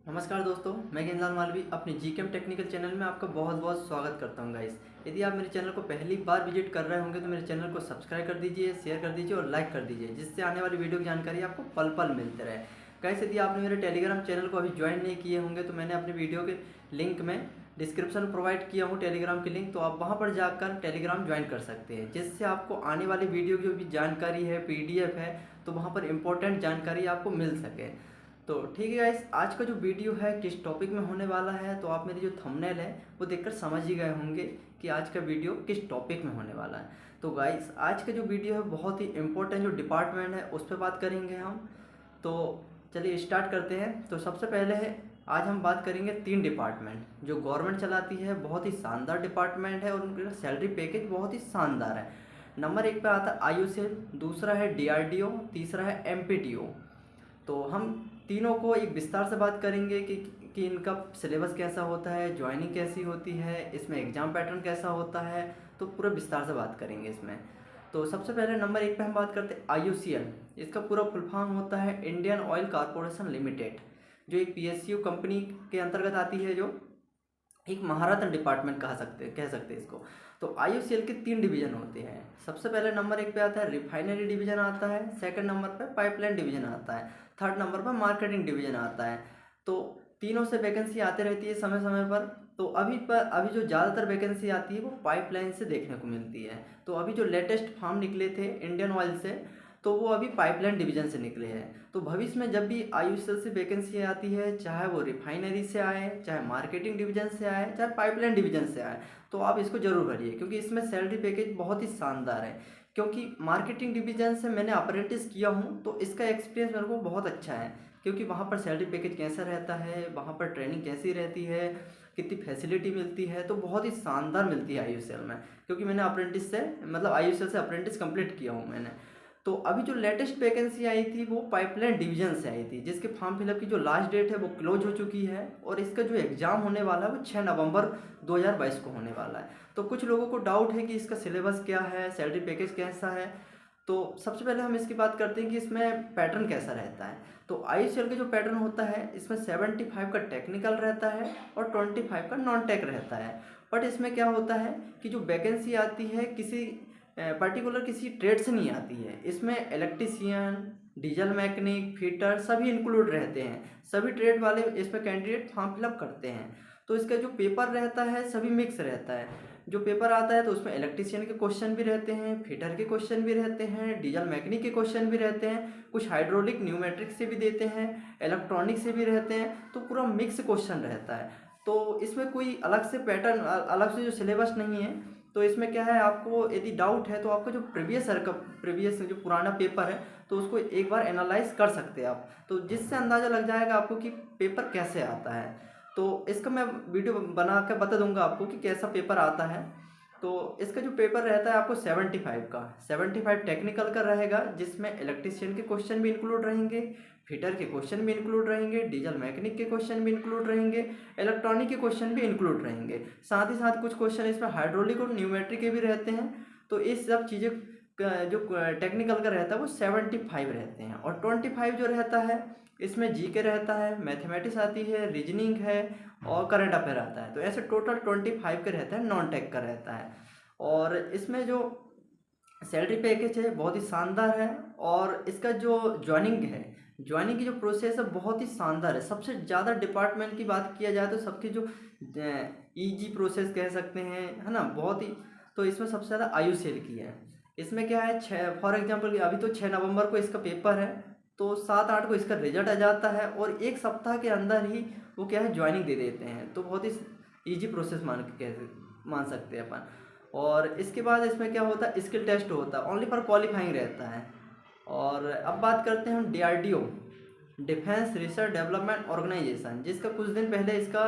नमस्कार दोस्तों, मैं गेंदलाल मालवी अपने जीकेएम टेक्निकल चैनल में आपका बहुत बहुत स्वागत करता हूं गाइस। यदि आप मेरे चैनल को पहली बार विजिट कर रहे होंगे तो मेरे चैनल को सब्सक्राइब कर दीजिए, शेयर कर दीजिए और लाइक कर दीजिए, जिससे आने वाली वीडियो की जानकारी आपको पल पल मिलते रहे। गाइस, यदि आपने मेरे टेलीग्राम चैनल को अभी ज्वाइन नहीं किए होंगे तो मैंने अपने वीडियो के लिंक में डिस्क्रिप्शन प्रोवाइड किया हूँ टेलीग्राम की लिंक, तो आप वहाँ पर जाकर टेलीग्राम ज्वाइन कर सकते हैं, जिससे आपको आने वाली वीडियो की जो भी जानकारी है, PDF है, तो वहाँ पर इंपॉर्टेंट जानकारी आपको मिल सके। तो ठीक है गाइस, आज का जो वीडियो है किस टॉपिक में होने वाला है, तो आप मेरी जो थंबनेल है वो देखकर समझ ही गए होंगे कि आज का वीडियो किस टॉपिक में होने वाला है। तो गाइस, आज का जो वीडियो है बहुत ही इम्पोर्टेंट जो डिपार्टमेंट है उस पर बात करेंगे हम। तो चलिए स्टार्ट करते हैं। तो सबसे पहले है, आज हम बात करेंगे 3 डिपार्टमेंट जो गवर्नमेंट चलाती है, बहुत ही शानदार डिपार्टमेंट है और उनका सैलरी पैकेज बहुत ही शानदार है। नंबर 1 पे आता है आयुसेल, दूसरा है DRDO, तीसरा है MPTO। तो हम तीनों को एक विस्तार से बात करेंगे कि इनका सिलेबस कैसा होता है, ज्वाइनिंग कैसी होती है, इसमें एग्ज़ाम पैटर्न कैसा होता है, तो पूरा विस्तार से बात करेंगे इसमें। तो सबसे पहले नंबर 1 पे हम बात करते हैं IOCL। इसका पूरा फुल फॉर्म होता है इंडियन ऑयल कॉरपोरेशन लिमिटेड, जो एक PSU कंपनी के अंतर्गत आती है, जो एक महारत्न डिपार्टमेंट कह सकते हैं इसको। तो IOCL के 3 डिवीजन होते हैं। सबसे पहले नंबर 1 पे आता है रिफाइनरी डिवीजन आता है, सेकंड नंबर पे पाइपलाइन डिवीजन आता है, थर्ड नंबर पर मार्केटिंग डिवीजन आता है। तो तीनों से वैकेंसी आती रहती है समय समय पर। तो अभी जो ज़्यादातर वैकेंसी आती है वो पाइपलाइन से देखने को मिलती है। तो अभी जो लेटेस्ट फॉर्म निकले थे इंडियन ऑयल से, तो वो अभी पाइपलाइन डिवीजन से निकले हैं। तो भविष्य में जब भी IOCL से वैकेंसी आती है, चाहे वो रिफाइनरी से आए, चाहे मार्केटिंग डिवीजन से आए, चाहे पाइपलाइन डिवीजन से आए, तो आप इसको ज़रूर भरिए, क्योंकि इसमें सैलरी पैकेज बहुत ही शानदार है। क्योंकि मार्केटिंग डिवीजन से मैंने अप्रेंटिस किया हूँ, तो इसका एक्सपीरियंस मेरे को बहुत अच्छा है। क्योंकि वहाँ पर सैलरी पैकेज कैसा रहता है, वहाँ पर ट्रेनिंग कैसी रहती है, कितनी फैसिलिटी मिलती है, तो बहुत ही शानदार मिलती है IOCL में। क्योंकि मैंने IOCL से अप्रेंटिस कंप्लीट किया हूँ मैंने। तो अभी जो लेटेस्ट वैकेंसी आई थी वो पाइपलाइन डिवीजन से आई थी, जिसके फॉर्म फिलअप की जो लास्ट डेट है वो क्लोज हो चुकी है, और इसका जो एग्ज़ाम होने वाला है वो 6 नवंबर 2022 को होने वाला है। तो कुछ लोगों को डाउट है कि इसका सिलेबस क्या है, सैलरी पैकेज कैसा है। तो सबसे पहले हम इसकी बात करते हैं कि इसमें पैटर्न कैसा रहता है। तो IOCL का जो पैटर्न होता है, इसमें 75 का टेक्निकल रहता है और 25 का नॉन टेक रहता है। बट इसमें क्या होता है कि जो वैकेंसी आती है किसी पर्टिकुलर किसी ट्रेड से नहीं आती है। इसमें इलेक्ट्रीशियन, डीजल मैकेनिक, फिटर सभी इंक्लूड रहते हैं। सभी ट्रेड वाले इसमें कैंडिडेट फॉर्म फिलअप करते हैं। तो इसका जो पेपर रहता है सभी मिक्स रहता है। जो पेपर आता है तो उसमें इलेक्ट्रीशियन के क्वेश्चन भी रहते हैं, फिटर के क्वेश्चन भी रहते हैं, डीजल मैकेनिक के क्वेश्चन भी रहते हैं, कुछ हाइड्रोलिक न्यूमेट्रिक से भी देते हैं, इलेक्ट्रॉनिक से भी रहते हैं। तो पूरा मिक्स क्वेश्चन रहता है। तो इसमें कोई अलग से पैटर्न, अलग से जो सिलेबस नहीं है। तो इसमें क्या है, आपको यदि डाउट है तो आपका जो प्रीवियस जो पुराना पेपर है, तो उसको एक बार एनालाइज कर सकते हैं आप, तो जिससे अंदाज़ा लग जाएगा आपको कि पेपर कैसे आता है। तो इसका मैं वीडियो बना कर बता दूंगा आपको कि कैसा पेपर आता है। तो इसका जो पेपर रहता है आपको 75 टेक्निकल का रहेगा, जिसमें इलेक्ट्रीशियन के क्वेश्चन भी इंक्लूड रहेंगे, फिटर के क्वेश्चन भी इंक्लूड रहेंगे, डीजल मैकेनिक के क्वेश्चन भी इंक्लूड रहेंगे, इलेक्ट्रॉनिक के क्वेश्चन भी इंक्लूड रहेंगे। साथ ही साथ कुछ क्वेश्चन इसमें हाइड्रोलिक और न्यूमेट्रिक के भी रहते हैं। तो इस सब चीज़ें जो टेक्निकल का रहता है वो 75 रहते हैं, और 25 जो रहता है इसमें GK रहता है, मैथमेटिक्स आती है, रीजनिंग है और करंट अफेयर आता है। तो ऐसे टोटल 25 का रहता है, नॉन टेक का रहता है। और इसमें जो सैलरी पैकेज है बहुत ही शानदार है, और इसका जो ज्वाइनिंग की जो प्रोसेस है बहुत ही शानदार है। सबसे ज़्यादा डिपार्टमेंट की बात किया जाए तो सबकी जो ईजी प्रोसेस कह सकते हैं, है ना, बहुत ही। तो इसमें सबसे ज़्यादा IOCL की है। इसमें क्या है, फॉर एग्जांपल अभी तो 6 नवंबर को इसका पेपर है, तो 7-8 को इसका रिजल्ट आ जाता है, और एक सप्ताह के अंदर ही वो क्या है ज्वाइनिंग दे देते हैं। तो बहुत ही ईजी प्रोसेस मान सकते हैं अपन। और इसके बाद इसमें क्या होता है, स्किल टेस्ट होता है, ओनली फॉर क्वालिफाइंग रहता है। और अब बात करते हैं हम DRDO, defence research development organization, जिसका कुछ दिन पहले इसका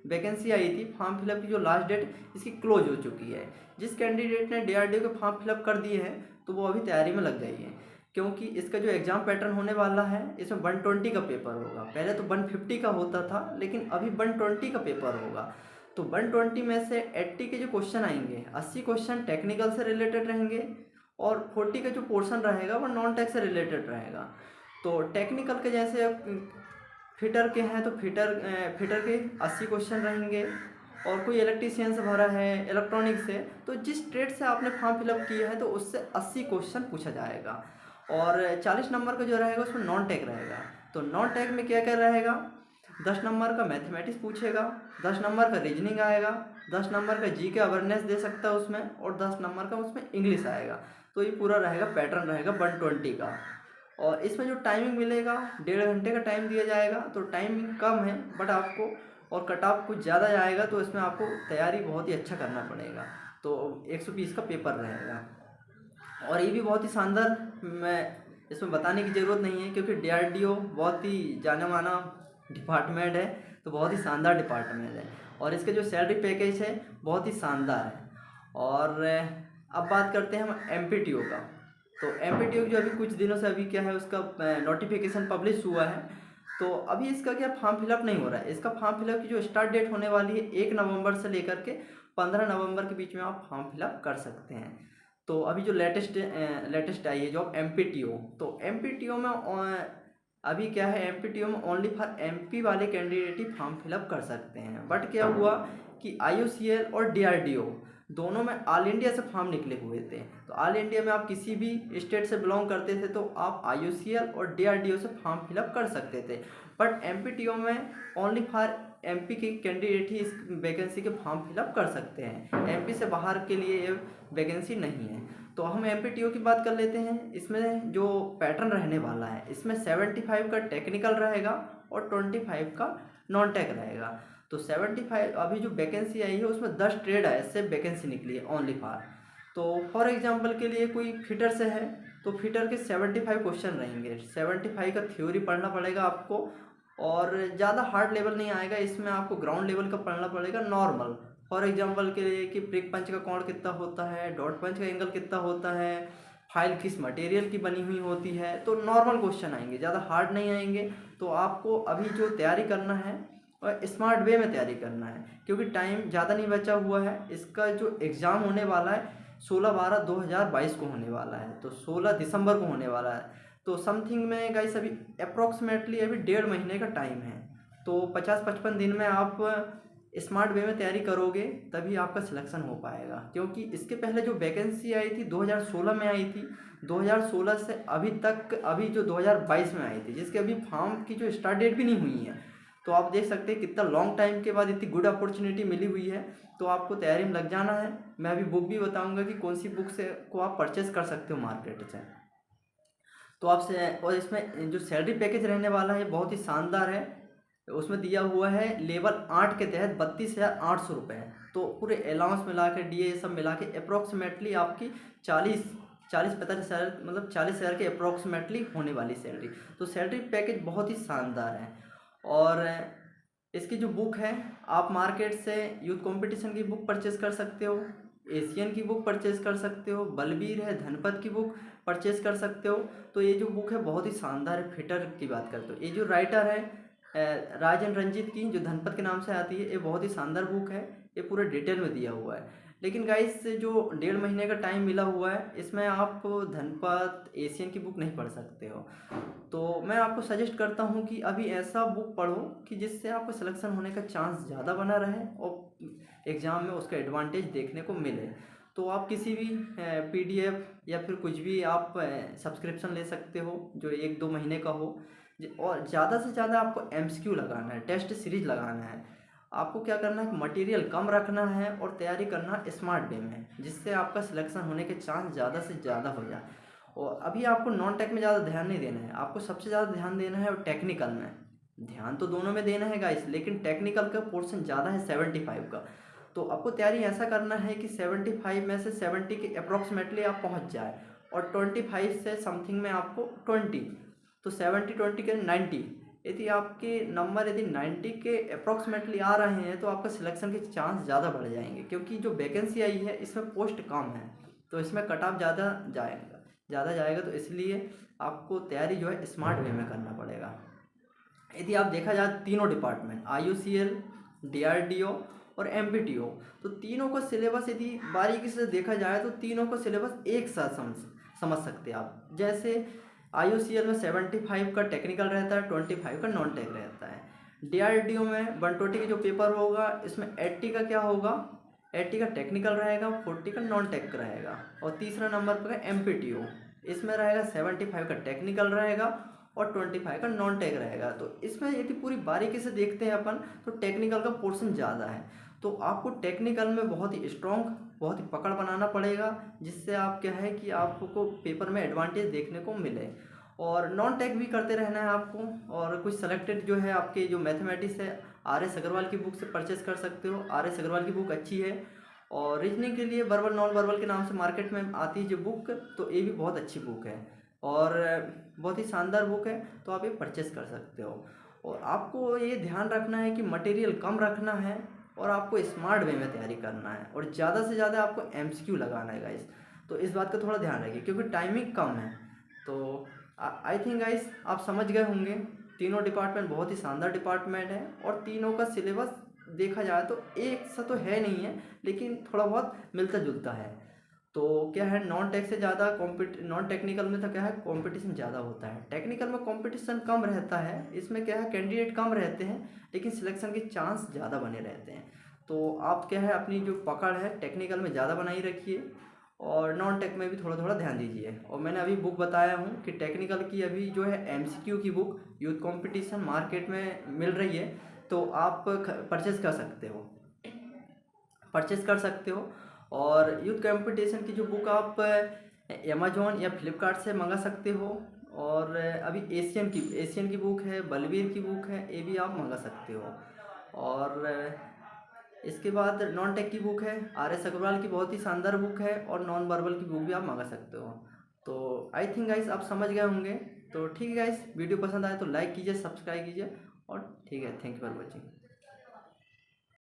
वैकेंसी आई थी। फॉर्म फिलअप की जो लास्ट डेट इसकी क्लोज हो चुकी है। जिस कैंडिडेट ने DRDO के फॉर्म फिलअप कर दिए हैं तो वो अभी तैयारी में लग जाइए, क्योंकि इसका जो एग्ज़ाम पैटर्न होने वाला है इसमें 120 का पेपर होगा। पहले तो 150 का होता था, लेकिन अभी 120 का पेपर होगा। तो 120 में से 80 के जो क्वेश्चन आएंगे, 80 क्वेश्चन टेक्निकल से रिलेटेड रहेंगे, और 40 का जो पोर्शन रहेगा वो नॉन टेक से रिलेटेड रहेगा। तो टेक्निकल के जैसे फिटर के हैं तो फिटर के 80 क्वेश्चन रहेंगे। और कोई इलेक्ट्रीशियन से भरा है, इलेक्ट्रॉनिक से, तो जिस ट्रेड से आपने फॉर्म फिलअप किया है तो उससे 80 क्वेश्चन पूछा जाएगा। और 40 नंबर का जो रहेगा उसमें नॉन टेक रहेगा। तो नॉन टेक में क्या क्या रहेगा, 10 नंबर का मैथमेटिक्स पूछेगा, 10 नंबर का रीजनिंग आएगा, 10 नंबर का जी के अवेयरनेस दे सकता है उसमें, और 10 नंबर का उसमें इंग्लिश आएगा। तो ये पूरा रहेगा, पैटर्न रहेगा 120 का। और इसमें जो टाइमिंग मिलेगा, 1.5 घंटे का टाइम दिया जाएगा। तो टाइमिंग कम है बट आपको, और कट ऑफ कुछ ज़्यादा जाएगा, तो इसमें आपको तैयारी बहुत ही अच्छा करना पड़ेगा। तो 120 का पेपर रहेगा। और ये भी बहुत ही शानदार, मैं इसमें बताने की ज़रूरत नहीं है क्योंकि DRDO बहुत ही जाना माना डिपार्टमेंट है, तो बहुत ही शानदार डिपार्टमेंट है। और इसके जो सैलरी पैकेज है बहुत ही शानदार है। और अब बात करते हैं हम MPTO का। तो MPTO जो अभी कुछ दिनों से अभी क्या है, उसका नोटिफिकेशन पब्लिश हुआ है। तो अभी इसका क्या फॉर्म फिलअप नहीं हो रहा है। इसका फॉर्म फिलअप की जो स्टार्ट डेट होने वाली है 1 नवंबर से लेकर के 15 नवंबर के बीच में आप फॉर्म फिलअप कर सकते हैं। तो अभी जो लेटेस्ट आई है जॉब MPTO, तो MPTO में अभी क्या है, MPTO में ओनली फॉर MP वाले कैंडिडेट ही फॉर्म फिलअप कर सकते हैं। बट क्या हुआ कि IOCL और DRDO दोनों में ऑल इंडिया से फॉर्म निकले हुए थे। तो ऑल इंडिया में आप किसी भी स्टेट से बिलोंग करते थे तो आप IOCL और DRDO से फॉर्म फिलअप कर सकते थे। बट MPTO में ओनली फॉर MP के कैंडिडेट ही इस वैकेंसी के फॉर्म फिलअप कर सकते हैं। MP से बाहर के लिए ये वैकेंसी नहीं है। तो हम MPTO की बात कर लेते हैं। इसमें जो पैटर्न रहने वाला है, इसमें 75 का टेक्निकल रहेगा और 25 का नॉन टेक रहेगा। तो 75 अभी जो वैकेंसी आई है उसमें 10 ट्रेड है, इससे वैकेंसी निकली है ओनली फॉर। तो फॉर एग्जांपल के लिए कोई फिटर से है तो फिटर के 75 क्वेश्चन रहेंगे। 75 का थ्योरी पढ़ना पड़ेगा आपको, और ज़्यादा हार्ड लेवल नहीं आएगा इसमें, आपको ग्राउंड लेवल का पढ़ना पड़ेगा नॉर्मल। फॉर एग्जांपल के लिए कि प्रिक पंच का कोण कितना होता है, डॉट पंच का एंगल कितना होता है, फाइल किस मटेरियल की बनी हुई होती है, तो नॉर्मल क्वेश्चन आएंगे, ज़्यादा हार्ड नहीं आएंगे। तो आपको अभी जो तैयारी करना है और स्मार्ट वे में तैयारी करना है, क्योंकि टाइम ज़्यादा नहीं बचा हुआ है। इसका जो एग्ज़ाम होने वाला है 16/12/2022 को होने वाला है, तो 16 दिसंबर को होने वाला है। तो समथिंग में गाइस अभी अप्रॉक्सीमेटली अभी 1.5 महीने का टाइम है। तो 50-55 दिन में आप स्मार्ट वे में तैयारी करोगे तभी आपका सिलेक्शन हो पाएगा। क्योंकि इसके पहले जो वैकेंसी आई थी 2016 में आई थी, 2016 से अभी तक, अभी जो 2022 में आई थी, जिसके अभी फॉर्म की जो स्टार्ट डेट भी नहीं हुई है। तो आप देख सकते हैं कितना लॉन्ग टाइम के बाद इतनी गुड अपॉर्चुनिटी मिली हुई है। तो आपको तैयारी में लग जाना है। मैं अभी बुक भी बताऊंगा कि कौन सी बुक से को आप परचेस कर सकते हो मार्केट से। तो आपसे, और इसमें जो सैलरी पैकेज रहने वाला है बहुत ही शानदार है। उसमें दिया हुआ है लेवल 8 के तहत 32,800 रुपये। तो पूरे अलाउंस मिला के, DA सब मिला के अप्रॉक्सीमेटली आपकी 40-45 हज़ार, मतलब 40,000 के अप्रॉक्सीमेटली होने वाली सैलरी। तो सैलरी पैकेज बहुत ही शानदार है। और इसकी जो बुक है, आप मार्केट से यूथ कंपटीशन की बुक परचेस कर सकते हो, एशियन की बुक परचेस कर सकते हो, बलबीर है, धनपत की बुक परचेस कर सकते हो। तो ये जो बुक है बहुत ही शानदार है। फिटर की बात करते हो, ये जो राइटर है राजन रंजीत की, जो धनपत के नाम से आती है, ये बहुत ही शानदार बुक है। ये पूरे डिटेल में दिया हुआ है। लेकिन गाइस जो 1.5 महीने का टाइम मिला हुआ है, इसमें आप धनपत, एशियन की बुक नहीं पढ़ सकते हो। तो मैं आपको सजेस्ट करता हूँ कि अभी ऐसा बुक पढ़ो कि जिससे आपको सिलेक्शन होने का चांस ज़्यादा बना रहे और एग्ज़ाम में उसका एडवांटेज देखने को मिले। तो आप किसी भी PDF या फिर कुछ भी आप सब्सक्रिप्शन ले सकते हो जो 1-2 महीने का हो। और ज़्यादा से ज़्यादा आपको MCQ लगाना है, टेस्ट सीरीज लगाना है। आपको क्या करना है, मटेरियल कम रखना है और तैयारी करना स्मार्ट वे में, जिससे आपका सिलेक्शन होने के चांस ज़्यादा से ज़्यादा हो जाए। और अभी आपको नॉन टेक में ज़्यादा ध्यान नहीं देना है, आपको सबसे ज़्यादा ध्यान देना है और टेक्निकल में। ध्यान तो दोनों में देना है गाइस, लेकिन टेक्निकल का पोर्शन ज़्यादा है 75 का। तो आपको तैयारी ऐसा करना है कि 75 में से 70 के अप्रॉक्सीमेटली आप पहुंच जाए, और 25 से समथिंग में आपको 20, तो 70-20 के 90। यदि आपके नंबर यदि 90 के अप्रॉक्सीमेटली आ रहे हैं तो आपका सिलेक्शन के चांस ज़्यादा बढ़ जाएंगे। क्योंकि जो वैकेंसी आई है इसमें पोस्ट कम है, तो इसमें कट ऑफ ज़्यादा जाएगा। तो इसलिए आपको तैयारी जो है स्मार्ट वे में करना पड़ेगा। यदि आप देखा जाए तीनों डिपार्टमेंट, IOCL, DRDO और MPTO, तो तीनों का सिलेबस यदि बारीकी से देखा जाए तो तीनों का सिलेबस एक साथ समझ सकते हैं आप। जैसे IUCL में 75 का टेक्निकल रहता है, 25 का नॉन टेक रहता है। DRDO में 120 का जो पेपर होगा इसमें 80 का क्या होगा, 80 का टेक्निकल रहेगा, 40 का नॉन टेक रहेगा। और तीसरा नंबर पर MPTO, इसमें रहेगा 75 का टेक्निकल रहेगा और 25 का नॉन टेक रहेगा। तो इसमें यदि पूरी बारीकी से देखते हैं अपन तो टेक्निकल का पोर्शन ज़्यादा है। तो आपको टेक्निकल में बहुत ही स्ट्रॉन्ग, बहुत ही पकड़ बनाना पड़ेगा, जिससे आप क्या है कि आपको पेपर में एडवांटेज देखने को मिले। और नॉन टेक भी करते रहना है आपको। और कुछ सेलेक्टेड जो है आपके जो मैथमेटिक्स है, RS अग्रवाल की बुक से परचेस कर सकते हो। RS अग्रवाल की बुक अच्छी है। और रीजनिंग के लिए वर्बल नॉन वर्बल के नाम से मार्केट में आती है जो बुक, तो ये भी बहुत अच्छी बुक है और बहुत ही शानदार बुक है, तो आप ये परचेस कर सकते हो। और आपको ये ध्यान रखना है कि मटेरियल कम रखना है और आपको स्मार्ट वे में तैयारी करना है और ज़्यादा से ज़्यादा आपको MCQ लगाना है गाइस। तो इस बात का थोड़ा ध्यान रखिए क्योंकि टाइमिंग कम है। तो आई थिंक गाइस आप समझ गए होंगे। तीनों डिपार्टमेंट बहुत ही शानदार डिपार्टमेंट है और तीनों का सिलेबस देखा जाए तो एक सा तो है नहीं है, लेकिन थोड़ा बहुत मिलता जुलता है। तो क्या है, नॉन टेक से ज़्यादा नॉन टेक्निकल में तो क्या है कंपटीशन ज़्यादा होता है, टेक्निकल में कंपटीशन कम रहता है। इसमें क्या है कैंडिडेट कम रहते हैं लेकिन सिलेक्शन के चांस ज़्यादा बने रहते हैं। तो आप क्या है अपनी जो पकड़ है टेक्निकल में ज़्यादा बनाई रखिए और नॉन टेक में भी थोड़ा थोड़ा ध्यान दीजिए। और मैंने अभी बुक बताया हूँ कि टेक्निकल की अभी जो है MCQ की बुक यूथ कंपटीशन मार्केट में मिल रही है, तो आप परचेज कर सकते हो, परचेस कर सकते हो। और यूथ कंपटीशन की जो बुक आप अमेजोन या फ्लिपकार्ट से मंगा सकते हो। और अभी एशियन की बुक है, बलवीर की बुक है, ये भी आप मंगा सकते हो। और इसके बाद नॉन टेक की बुक है, RS अग्रवाल की बहुत ही शानदार बुक है और नॉन वर्बल की बुक भी आप मंगा सकते हो। तो आई थिंक गाइस आप समझ गए होंगे। तो ठीक है गाइस, वीडियो पसंद आए तो लाइक कीजिए, सब्सक्राइब कीजिए और ठीक है, थैंक यू फॉर वॉचिंग।